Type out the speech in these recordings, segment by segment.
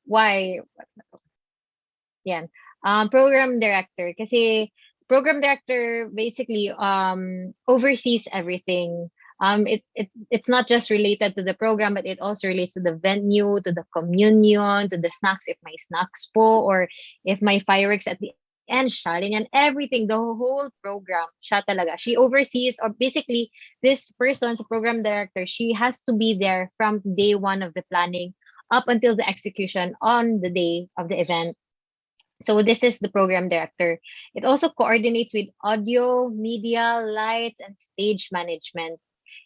why yan. Program director. Kasi program director basically oversees everything. It's not just related to the program, but it also relates to the venue, to the communion, to the snacks if my snacks po, or if my fireworks at the end siya, ganyan, everything, the whole program, siya talaga. She oversees, or basically this person's program director, she has to be there from day one of the planning up until the execution on the day of the event. So this is the program director. It also coordinates with audio, media, lights, and stage management.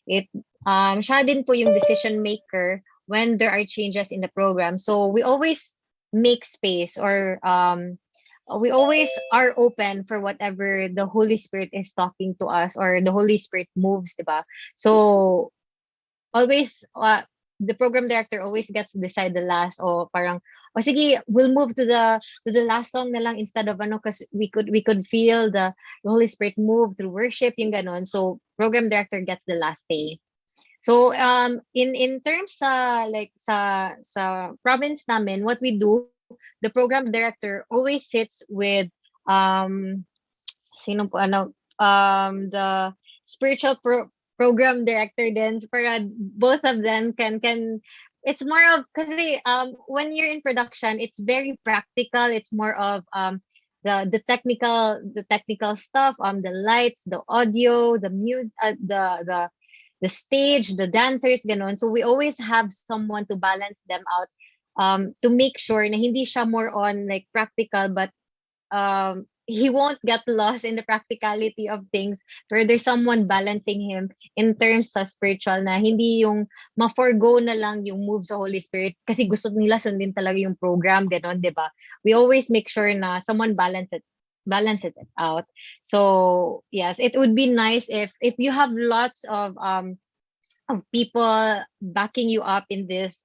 It siya din po yung decision maker when there are changes in the program. So we always make space, or we always are open for whatever the Holy Spirit is talking to us, or the Holy Spirit moves, diba? So always the program director always gets to decide the last, o parang o sige, we'll move to the last song na lang instead of ano, because we could feel the Holy Spirit move through worship, yung ganon. So program director gets the last say. So in terms like sa province namin, what we do, the program director always sits with um sino po ano the spiritual program director din, so para both of them can it's more of, kasi when you're in production, it's very practical. It's more of the technical stuff, the lights, the audio, the music, the stage, the dancers, ganon. So we always have someone to balance them out, to make sure na hindi siya more on like practical, but he won't get lost in the practicality of things, where there's someone balancing him in terms sa spiritual, na hindi yung ma-forgo na lang yung move sa Holy Spirit kasi gusto nila sundin talaga yung program, ganon, di ba? We always make sure na someone balances it out. So yes, it would be nice if you have lots of people backing you up in this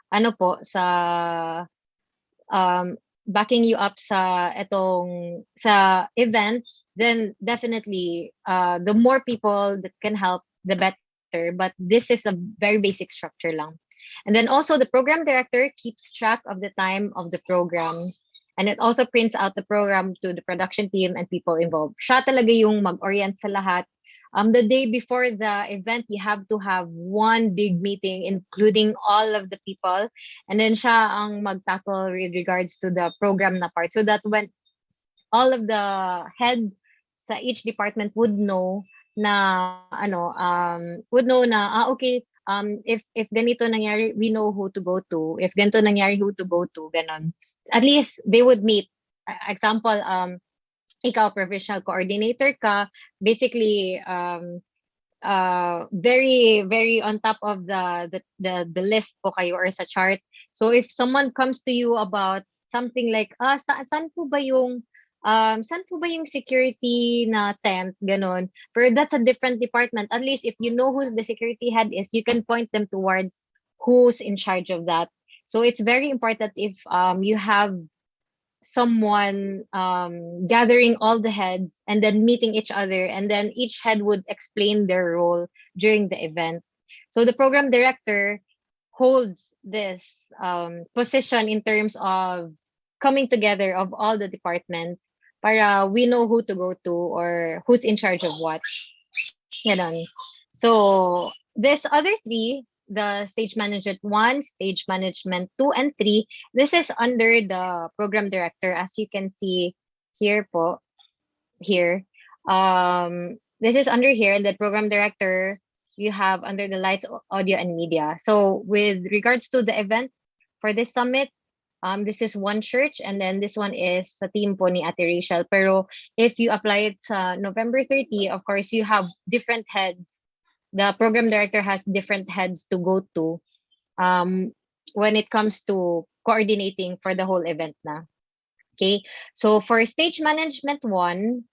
ano po um backing you up sa event, then definitely the more people that can help, the better. But this is a very basic structure lang. And then also the program director keeps track of the time of the program, and it also prints out the program to the production team and people involved. Siya talaga yung mag-orient sa lahat. The day before the event, you have to have one big meeting, including all of the people, and then siya ang mag-tackle with regards to the program na part, so that when all of the head sa each department would know na ano would know na okay, if ganito nangyari, we know who to go to. If ganito nangyari, who to go to, ganon. At least they would meet. Example, ikaw provincial coordinator ka, basically very very on top of the list po kayo, or sa chart. So if someone comes to you about something like saan po ba yung security na tent, ganon, pero that's a different department. At least if you know who the security head is, you can point them towards who's in charge of that. So it's very important if you have someone gathering all the heads and then meeting each other, and then each head would explain their role during the event. So the program director holds this position in terms of coming together of all the departments, para we know who to go to, or who's in charge of what. Ganon. So this other three, the stage management 1, stage management 2, and 3, this is under the program director, as you can see here po, here. This is under here, the program director, you have under the lights, audio, and media. So with regards to the event for this summit, this is one church, and then this one is sa team po ni Ate Rachel. Pero if you apply it sa November 30, of course, you have different heads. The program director has different heads to go to when it comes to coordinating for the whole event na. Okay, so for stage management 1,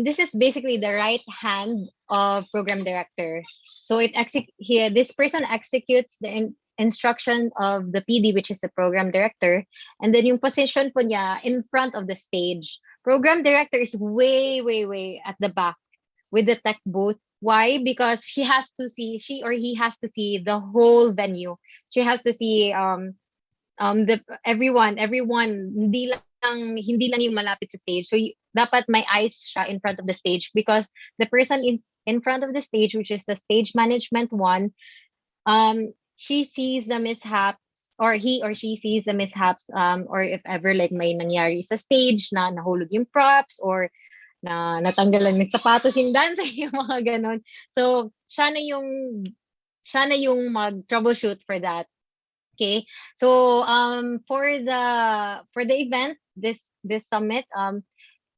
this is basically the right hand of program director. So this person executes the instruction of the PD, which is the program director, and then yung position po niya in front of the stage. Program director is way, way, way at the back with the tech booth. Why? Because she or he has to see the whole venue. She has to see the everyone hindi lang yung malapit sa stage. So dapat may eyes siya in front of the stage, because the person in front of the stage, which is the stage management one, she sees the mishaps, or he or she sees the mishaps, or if ever like may nangyari sa stage na nahulog yung props, or na natanggalan ng sapatos yung dancer, yung mga ganon. So siya na yung mag-troubleshoot for that. Okay. So for the event, this summit,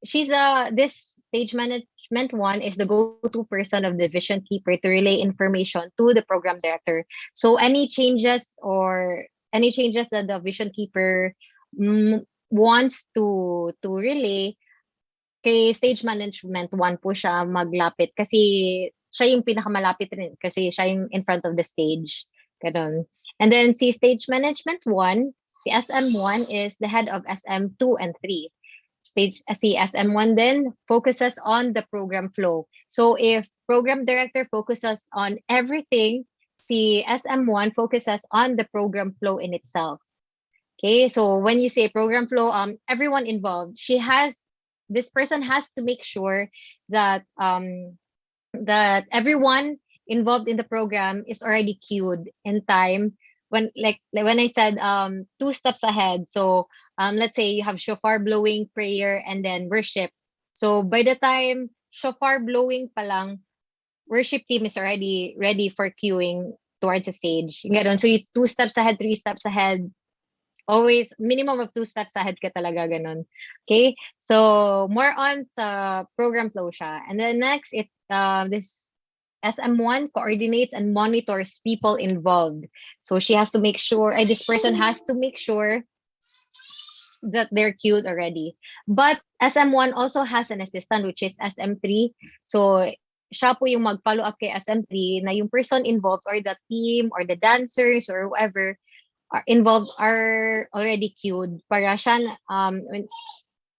she's this stage management one is the go-to person of the vision keeper to relay information to the program director. So any changes that the vision keeper wants to relay, kay stage management one po siya maglapit, kasi siya yung pinakamalapit rin, kasi siya yung in front of the stage. Ganun. And then si stage management one, si SM1 is the head of SM2 and 3. Si SM1 then focuses on the program flow. So if program director focuses on everything, si SM1 focuses on the program flow in itself. Okay, so when you say program flow, everyone involved, this person has to make sure that that everyone involved in the program is already queued in time, like when I said 2 steps ahead. So let's say you have shofar blowing, prayer, and then worship. So by the time shofar blowing pa lang, worship team is already ready for queuing towards the stage. Yung ganon. So you 2 steps ahead, 3 steps ahead, always minimum of 2 steps ahead ka talaga, ganon. Okay, so more on sa program flow siya. And then next, this SM1 coordinates and monitors people involved. So she has to make sure, this person has to make sure that they're queued already. But SM1 also has an assistant, which is SM3. So siya po yung mag-follow up kay SM3 na yung person involved, or the team, or the dancers, or whoever are involved are already queued. Para siya,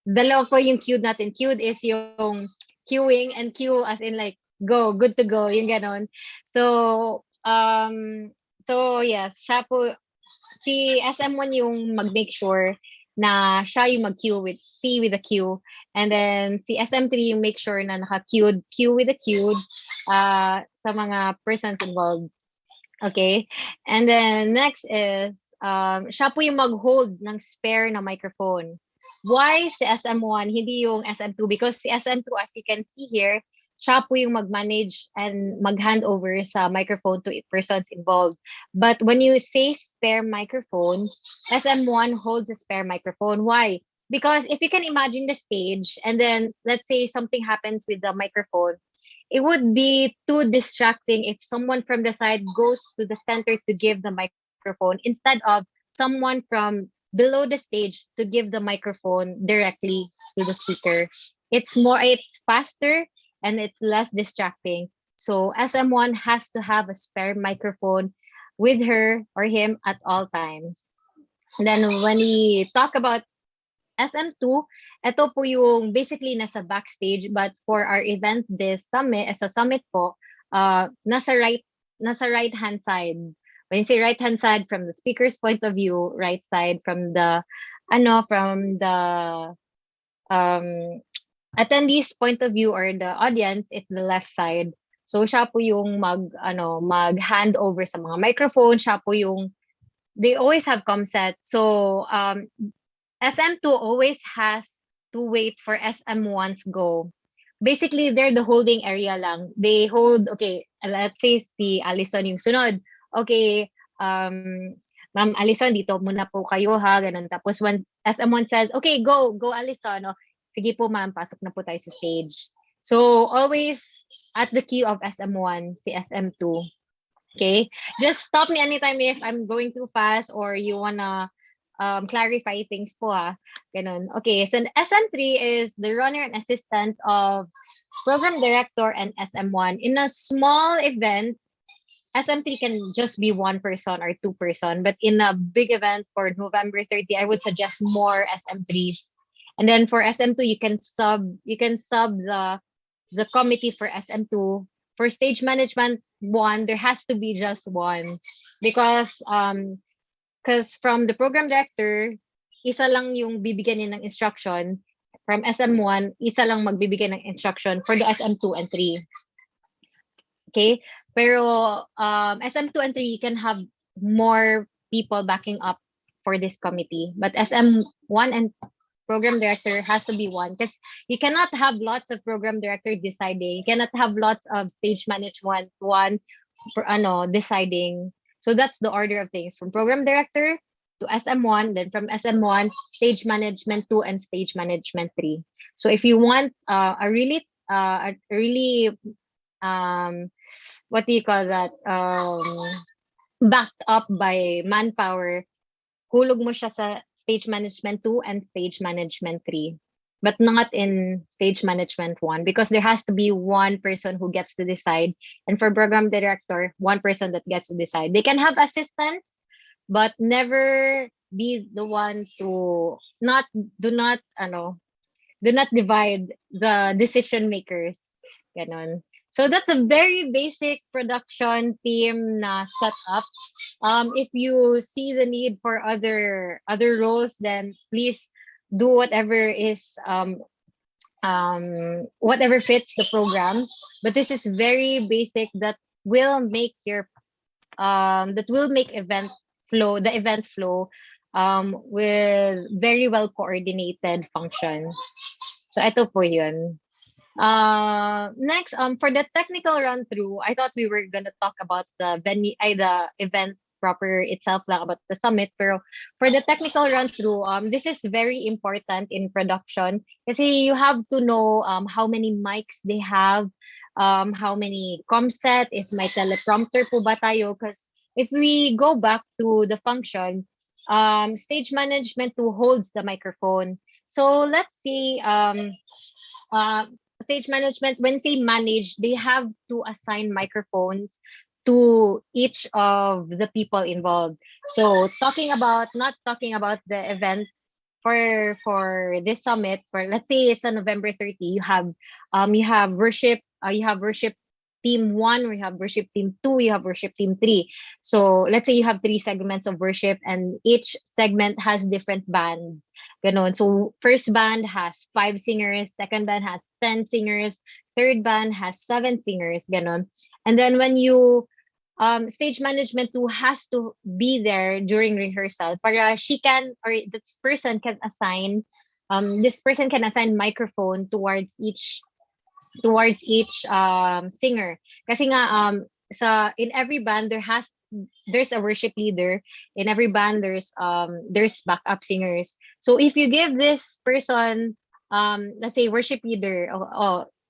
dalawa po yung queued natin. Queued is yung queuing, and queue as in like go, good to go, yung ganon. So yes, siya po, si SM1 yung mag-make sure na siya yung mag-queue with the queue. And then si SM3 yung make sure na naka-queued, queue with the queued sa mga persons involved. Okay? And then next is, siya po yung mag-hold ng spare na microphone. Why si SM1, hindi yung SM2? Because si SM2, as you can see here, siya po yung mag-manage and mag-hand over sa microphone to persons involved. But when you say spare microphone, SM1 holds a spare microphone. Why? Because if you can imagine the stage, and then let's say something happens with the microphone, it would be too distracting if someone from the side goes to the center to give the microphone, instead of someone from below the stage to give the microphone directly to the speaker. It's faster, and it's less distracting. So SM1 has to have a spare microphone with her or him at all times. And then when we talk about SM2, ito po yung basically nasa backstage, but for our event this summit, as a summit po, nasa right hand side. When you say right hand side, from the speaker's point of view, right side, from the attendees point of view, or the audience, it's the left side. So siya po yung mag hand over sa mga microphone, siya po yung, they always have comset. So SM2 always has to wait for SM1's go. Basically, they're the holding area lang. They hold, okay, let's say si Allison yung sunod. Okay, Ma'am Allison, dito muna po kayo ha, ganun. Tapos when SM1 says, okay, go Allison, sige po ma'am, pasok na po tayo sa stage. So always at the queue of SM1, si SM2. Okay? Just stop me anytime if I'm going too fast, or you wanna clarify things po ha. Ganun. Okay, so SM3 is the runner and assistant of program director and SM1. In a small event, SM3 can just be 1 person or 2 person, but in a big event for November 30, I would suggest more SM3s. And then for SM2, you can sub the committee for SM2. For stage management one, there has to be just one, because Because from the program director, isa lang yung bibigyan niya ng instruction. From SM1, isa lang magbibigay ng instruction for the SM2 and 3. Okay? Pero SM2 and 3 can have more people backing up for this committee. But SM1 and program director has to be one because you cannot have lots of program director deciding. You cannot have lots of stage management one for deciding. So that's the order of things from program director to SM1, then from SM1 stage management 2 and stage management 3. So if you want a really um what do you call that, backed up by manpower, hulog mo siya sa stage management 2 and stage management 3, but not in stage management 1 because there has to be one person who gets to decide, and for program director, one person that gets to decide. They can have assistants, but never be the one to not do not do not divide the decision makers. Ganon. So that's a very basic production team na setup. If you see the need for other roles, then please do whatever fits the program. But this is very basic that will make the event flow with very well coordinated function. So ito po yun. Next, for the technical run through, I thought we were gonna talk about the event proper itself lang about the summit. Pero for the technical run through, this is very important in production kasi you have to know how many mics they have, how many comset, if may teleprompter po ba tayo. Because if we go back to the function, stage management 2 holds the microphone. So let's see, uh, stage management, when they manage, they have to assign microphones to each of the people involved. So not talking about the event for this summit, for let's say it's on November 30, you have worship team 1, we have worship team 2, you have worship team 3. So let's say you have 3 segments of worship and each segment has different bands. Ganon. So first band has 5 singers, second band has 10 singers, third band has 7 singers, ganon. And then when you stage management 2 has to be there during rehearsal para she can, or this person can assign microphone towards each singer. Kasi nga in every band there's a worship leader. In every band there's backup singers. So if you give this person let's say worship leader,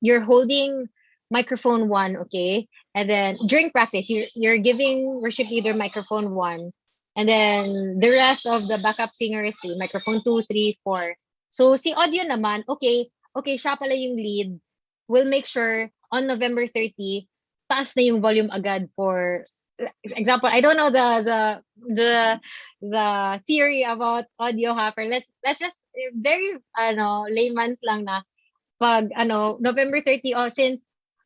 you're holding microphone 1, okay? And then during practice you're giving worship leader microphone 1, and then the rest of the backup singers microphone 2, 3, 4. So si audio naman, okay, siya pala yung lead, we'll make sure on November 30, taas na yung volume agad for example. I don't know the theory about audio ha, pero let's just very layman's lang na pag November 30, since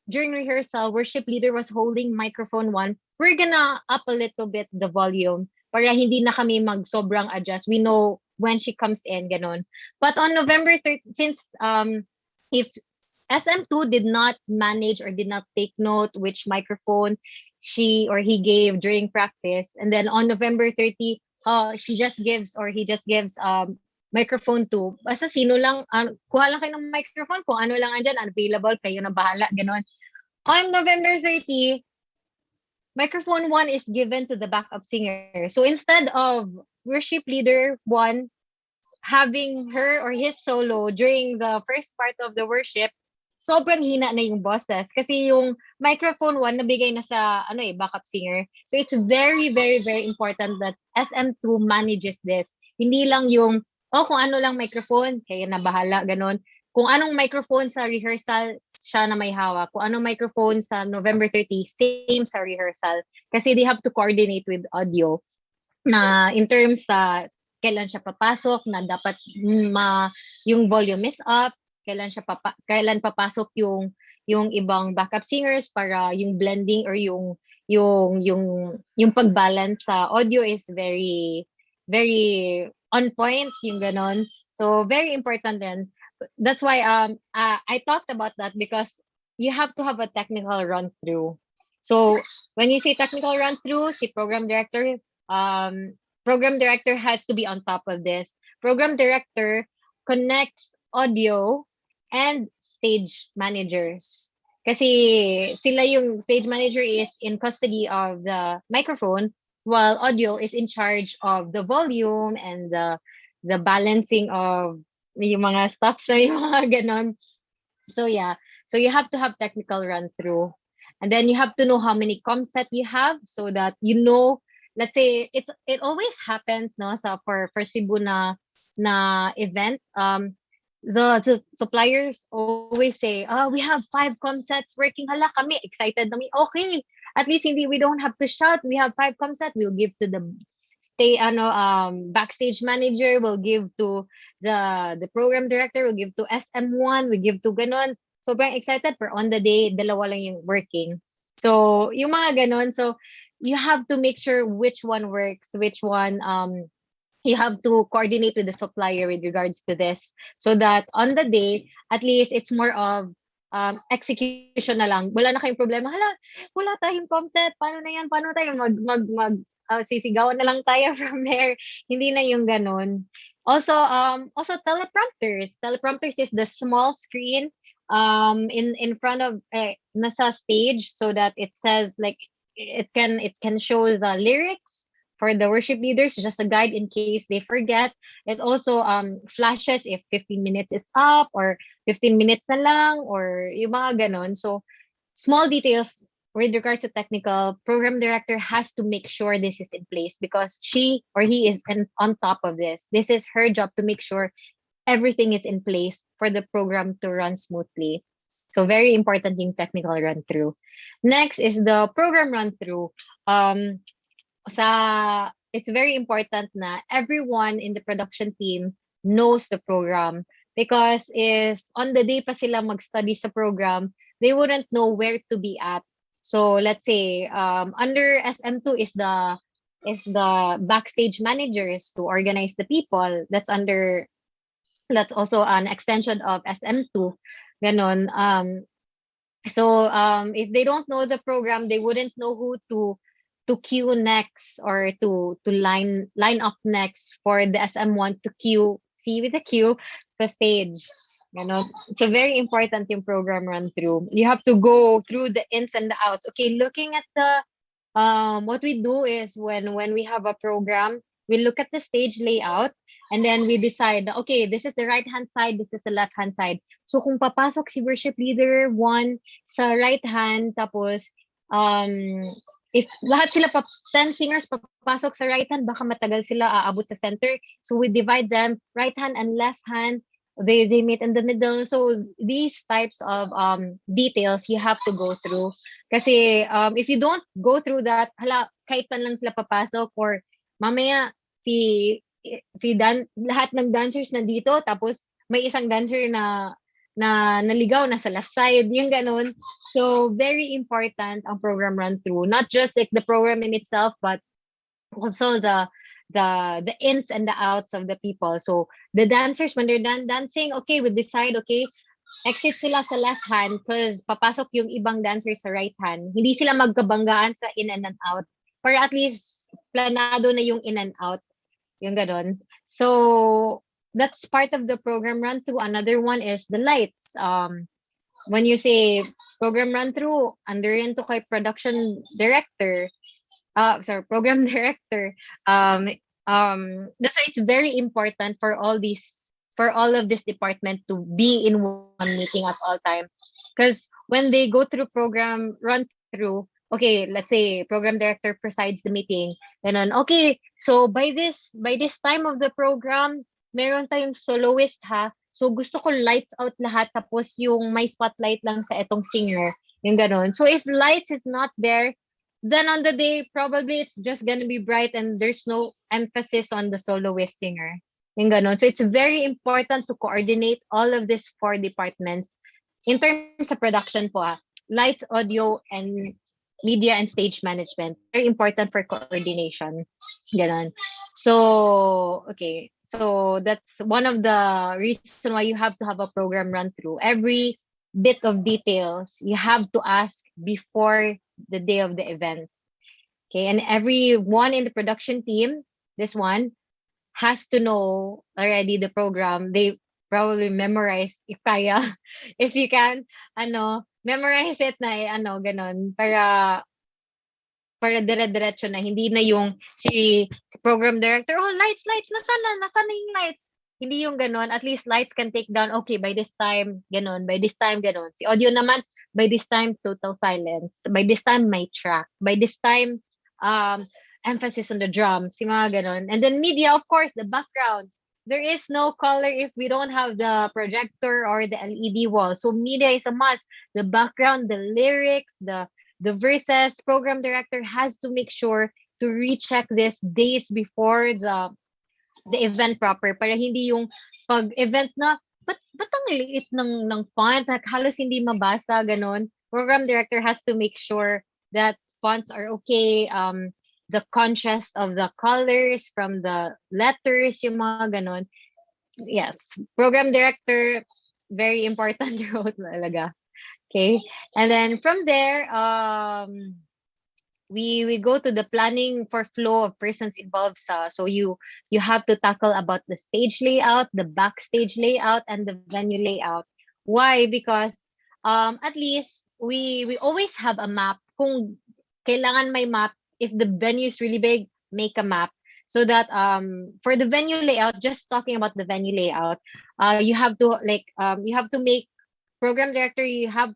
during rehearsal worship leader was holding microphone 1, we're gonna up a little bit the volume para hindi na kami sobrang adjust. We know when she comes in, ganon. But on November 30, since if SM2 did not manage or did not take note which microphone she or he gave during practice, and then on November 30, he just gives microphone 2. Basta sino lang, kuha lang kayo ng microphone, kung ano lang andyan, available, kayo na bahala, ganon. On November 30, microphone 1 is given to the backup singer. So instead of worship leader 1 having her or his solo during the first part of the worship, sobrang hina na yung boses kasi yung microphone 1 nabigay na sa backup singer. So it's very very very important that SM2 manages this. Hindi lang yung kung ano lang microphone, kayo na bahala, ganon. Kung anong microphone sa rehearsal, siya na may hawak. Kung anong microphone sa November 30, same sa rehearsal. Kasi they have to coordinate with audio na in terms sa kailan siya papasok, na dapat yung volume is up, kailan papasok yung ibang backup singers para yung blending or yung pagbalance sa audio is very very on point, yung ganon. So very important then. That's why I talked about that because you have to have a technical run through. So when you say technical run through, si program director has to be on top of this. Program director connects audio and stage managers. Kasi sila yung stage manager is in custody of the microphone while audio is in charge of the volume and the balancing of yung mga stops na yung mga ganon. So yeah, so you have to have technical run through, and then you have to know how many comms set you have so that you know. Let's say it always happens no sa for Cebu na event. The suppliers always say, "Oh, we have 5 comsets working." Hala, kami excited kami. Okay, at least hindi we don't have to shout. We have 5 comsets. We'll give to the backstage manager. We'll give to the program director. We'll give to SM1. We give to ganon. Sobrang excited. For on the day, dalawa lang yung working. So yung mga ganon. So you have to make sure which one works, which one you have to coordinate with the supplier with regards to this so that on the day at least it's more of execution na lang. Wala na kayong problema. Hala, wala tayong comset. Paano na yan? Paano tayo sisigawan na lang tayo from there. Hindi na yung ganun. Also teleprompters. Teleprompters is the small screen in front of nasa stage so that it says like it can show the lyrics for the worship leaders, just a guide in case they forget. It also flashes if 15 minutes is up or 15 minutes na lang or yung mga ganon. So small details with regards to technical, program director has to make sure this is in place because she or he is on top of this. This is her job to make sure everything is in place for the program to run smoothly. So very important yung technical run through. Next is the program run through. It's very important na everyone in the production team knows the program because if on the day pa sila mag-study sa program, they wouldn't know where to be at. So let's say under SM2 is the backstage managers to organize the people. That's also an extension of SM2. Ganon. So if they don't know the program, they wouldn't know who to queue next or to line up next for the SM1 to queue see with the queue sa stage. So very important yung program run through. You have to go through the ins and the outs. Okay, looking at the what we do is when we have a program, we look at the stage layout and then we decide, okay, this is the right hand side, this is the left hand side. So kung papasok si worship leader 1 sa right hand, tapos if lahat sila 10 singers papasok sa right hand, baka matagal sila aabot sa center. So we divide them right hand and left hand. They meet in the middle. So these types of details you have to go through. Kasi if you don't go through that, hala, kahit saan lang sila papasok or mamaya lahat ng dancers nandito tapos may isang dancer na naligaw nasa left side, yung ganun. So very important ang program run through, not just like the program in itself but also the ins and the outs of the people. So the dancers when they're done dancing, okay, we decide, okay, exit sila sa left hand because papasok yung ibang dancers sa right hand. Hindi sila magkabanggaan sa in and out. Para at least planado na yung in and out. Yung ganon. So that's part of the program run through. Another one is the lights. When you say program run through, under yun to kay production director, program director. That's why it's very important for all of this department to be in one meeting at all time. Because when they go through program run through, okay, let's say program director presides the meeting, and then okay, so by this time of the program, meron tayong soloist ha. So gusto ko lights out lahat tapos yung may spotlight lang sa etong singer, yung ganon. So if lights is not there, then on the day probably it's just gonna be bright and there's no emphasis on the soloist singer. Yung ganon. So it's very important to coordinate all of these 4 departments in terms of production po lights, audio, and media and stage management. Very important for coordination. Ganon. So, okay. So that's one of the reason why you have to have a program run through. Every bit of details you have to ask before the day of the event. Okay. And everyone in the production team, this one, has to know already the program. They probably memorize if kaya. If you can, memorize it na ganon. Para dire-diretso na, hindi na yung si program director, "Oh, lights, nasaan na yung lights?" Hindi yung gano'n, at least lights can take down, okay, by this time, gano'n, by this time, gano'n. Si audio naman, by this time, total silence. By this time, may track. By this time, um, emphasis on the drums, yung mga gano'n. And then media, of course, the background. There is no color if we don't have the projector or the LED wall. So media is a must. The background, the lyrics, the verses, program director has to make sure to recheck this days before the event proper para hindi yung pag event na ba't ang liit ng font at halos hindi mabasa ganon. Program director has to make sure that fonts are okay, the contrast of the colors from the letters, yung mga ganon. Yes, program director, very important role talaga. Okay. And then from there, we go to the planning for flow of persons involved. So you have to tackle about the stage layout, the backstage layout, and the venue layout. Why? Because at least we always have a map. Kung kailangan may map, if the venue is really big, make a map. So that for the venue layout, just talking about the venue layout, you have to you have to make program director, you have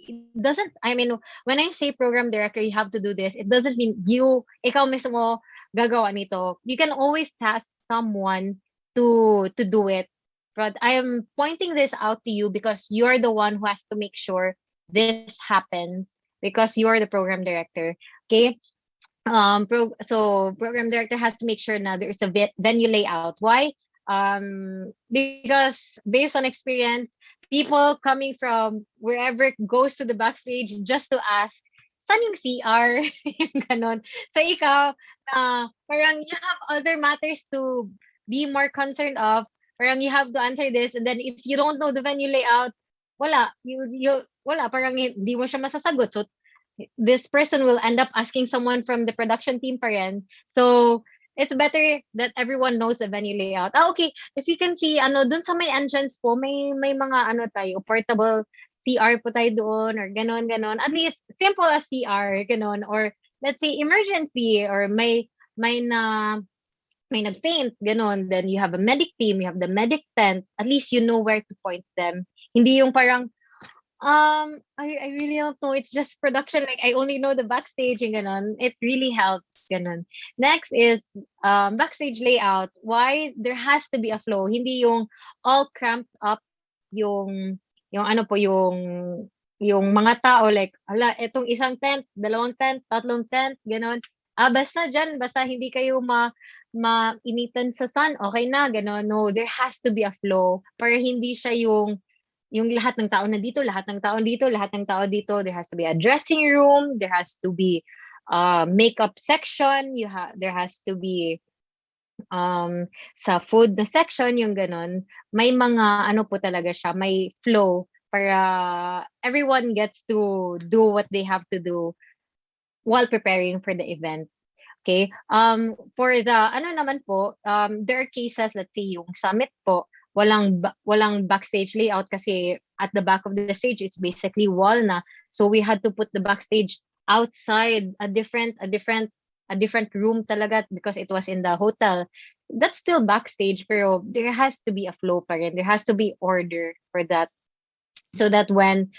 it doesn't I mean when I say program director you have to do this, it doesn't mean ikaw mismo gagawa nito. You can always task someone to do it, but I am pointing this out to you because you're the one who has to make sure this happens because you're the program director. Okay. So program director has to make sure now there's a venue layout. Why? Because based on experience, people coming from wherever goes to the backstage just to ask, saan yung CR? Yung ganon. So ikaw, parang you have other matters to be more concerned of. Parang you have to answer this, and then if you don't know the venue layout, wala, parang hindi mo siya masasagot. So this person will end up asking someone from the production team pa rin. So it's better that everyone knows the venue layout. Okay, if you can see, dun sa may entrance po, may mga tayo, portable CR po tayo doon, or ganon. At least, simple as CR, ganon. Or, let's say, emergency, or may nag-faint, ganon. Then you have a medic team, you have the medic tent. At least you know where to point them. Hindi yung parang, I really don't know. It's just production. Like, I only know the backstage and ganon. It really helps, ganon. Next is backstage layout. Why? There has to be a flow. Hindi yung all cramped up yung ano po yung mga tao like ala etong isang tent, dalawang tent, tatlong tent, ganon. Basta hindi kayo mainitan sa sun, okay na, ganon. No, there has to be a flow para hindi siya yung lahat ng tao nandito, lahat ng tao dito, lahat ng tao dito. There has to be a dressing room, there has to be makeup section, there has to be sa food na section, yung ganon. May mga ano po talaga siya, may flow para everyone gets to do what they have to do while preparing for the event. Okay? For the ano naman po, there are cases, let's say yung summit po, walang backstage layout kasi at the back of the stage it's basically wall na. So we had to put the backstage outside a different room talaga because it was in the hotel. That's still backstage pero there has to be a flow pa rin. There has to be order for that. So that when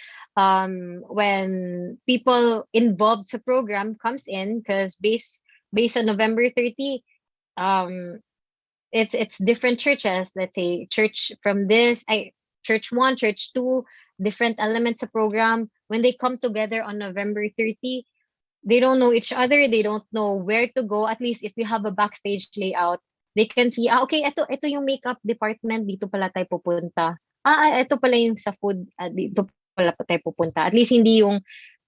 people involved sa program comes in, because based on November 30, it's different churches. Let's say church from church 1, church 2, different elements of program. When they come together on November 30, they don't know each other. They don't know where to go. At least if you have a backstage layout, they can see, okay, ito yung makeup department, dito pala tayo pupunta. Ito pala yung sa food, dito pala tayo pupunta. At least hindi yung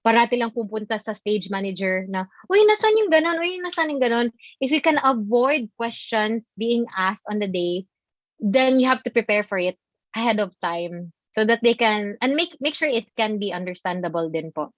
parati lang pupunta sa stage manager na, uy, nasaan yung ganon? Uy, nasaan yung ganon? If you can avoid questions being asked on the day, then you have to prepare for it ahead of time so that they can, and make sure it can be understandable din po.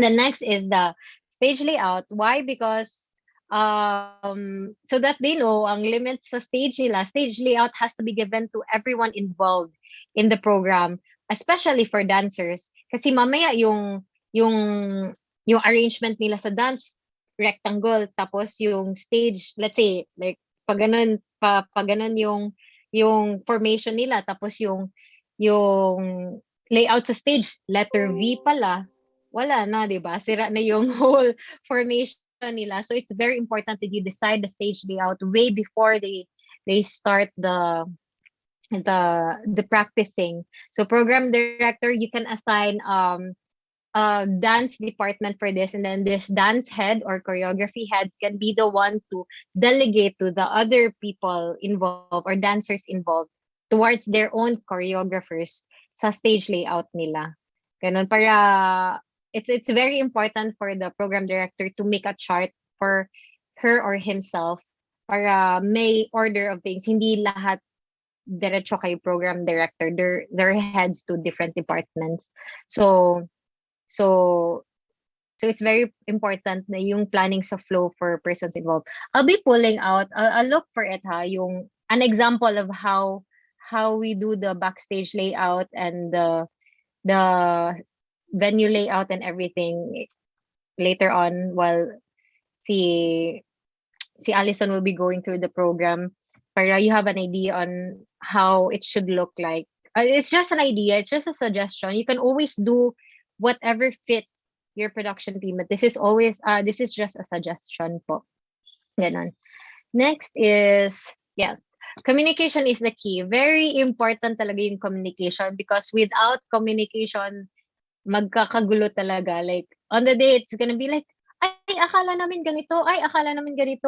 The next is the stage layout. Why? Because so that they know ang limits sa stage nila. Stage layout has to be given to everyone involved in the program, especially for dancers. Kasi mamaya yung yung arrangement nila sa dance rectangle, tapos yung stage, let's say like pag ganun pag ganun yung formation nila, tapos yung layout sa stage letter V pala, wala na, 'di ba? Sira na yung whole formation nila. So it's very important that you decide the stage layout way before they start the practicing. So program director, you can assign dance department for this, and then this dance head or choreography head can be the one to delegate to the other people involved or dancers involved towards their own choreographers sa stage layout nila. Ganun, para it's very important for the program director to make a chart for her or himself para may order of things, hindi lahat diretso kay program director. They're heads to different departments. So so it's very important na yung planning sa flow for persons involved. I'll be pulling out, I'll look for it yung an example of how we do the backstage layout and the venue layout and everything later on, while si Allison will be going through the program para you have an idea on how it should look like. It's just an idea, it's just a suggestion. You can always do whatever fits your production team, but this is just a suggestion po. Ganon. Next is, yes, communication is the key. Very important talaga yung communication, because without communication, magkakagulo talaga. Like, on the day, it's gonna be like, ay, akala namin ganito,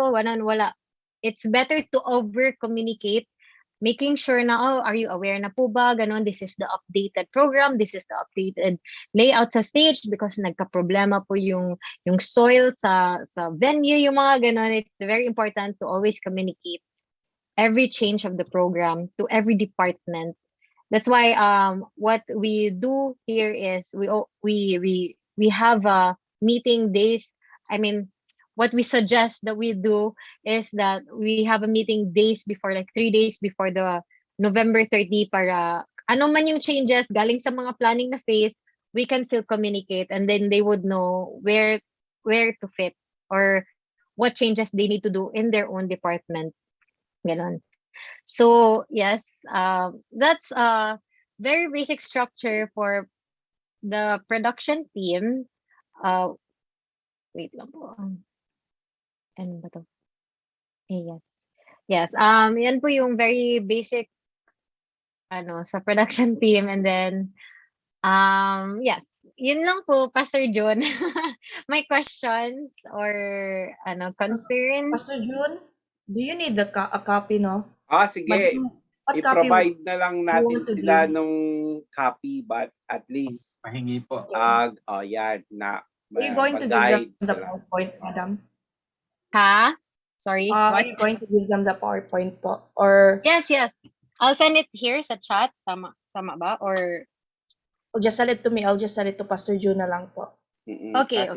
wala. It's better to over-communicate, making sure na, oh, are you aware na po ba? Ganon, this is the updated program, this is the updated layout sa stage because nagka-problema po yung soil sa venue, yung mga ganon. It's very important to always communicate every change of the program to every department. That's why what we do here is we have a meeting days. I mean, what we suggest that we do is that we have a meeting days before, like 3 days before the November 30, para ano man yung changes galing sa mga planning na phase, we can still communicate, and then they would know where to fit or what changes they need to do in their own department. Ganon. So yes, that's a very basic structure for the production team. Wait lang po. Ano ba to? Yes. Yes. Yan po yung very basic sa production team, and then yes. Yun lang po, Pastor John. May questions or concerns? Pastor June, do you need a copy, no? Sige. What copy I-provide na lang natin want to sila give? nung copy, but at least Pahingi po. yan na Are you going to give them the PowerPoint, madam? Ha? Sorry, Are what? you going to give them the PowerPoint po? Or Yes. I'll send it here sa chat. Tama ba? Or just send it to me. I'll just send it to Pastor June na lang po. okay.